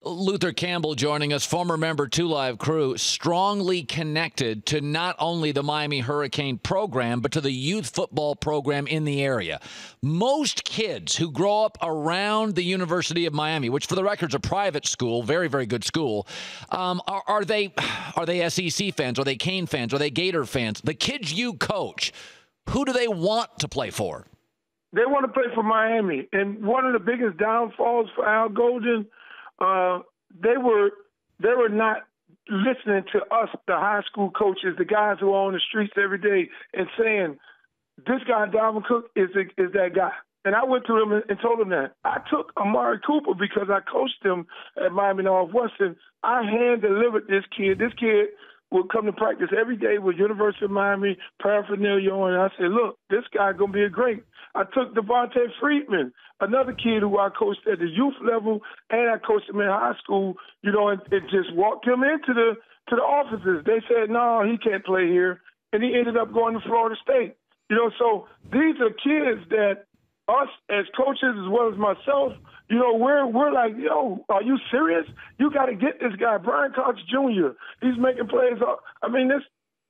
Luther Campbell joining us, former member 2 Live Crew, strongly connected to not only the Miami Hurricane program, but to the youth football program in the area. Most kids who grow up around the University of Miami, which for the record is a private school, very, very good school, are they SEC fans? Are they Cane fans? Are they Gator fans? The kids you coach, who do they want to play for? They want to play for Miami. And one of the biggest downfalls for Al Golden, they were not listening to us, the high school coaches, the guys who are on the streets every day, and saying, this guy, Dalvin Cook, is that guy. And I went to him and told him that. I took Amari Cooper because I coached him at Miami Northwestern. I hand-delivered this kid. This kid would come to practice every day with University of Miami paraphernalia on. And I said, look, this guy going to be a great. I took Devontae Freeman, another kid who I coached at the youth level, and I coached him in high school, and just walked him into the offices. They said, no, he can't play here. And he ended up going to Florida State. So these are kids that us as coaches as well as myself, we're like, yo, are you serious? You got to get this guy, Brian Cox Jr. He's making plays. I mean,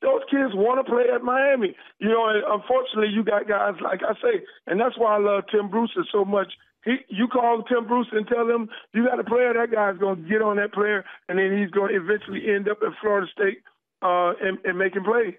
those kids want to play at Miami. And unfortunately, you got guys, like I say, and that's why I love Tim Brewster so much. You call Tim Brewster and tell him you got a player, that guy's going to get on that player, and then he's going to eventually end up at Florida State and making plays.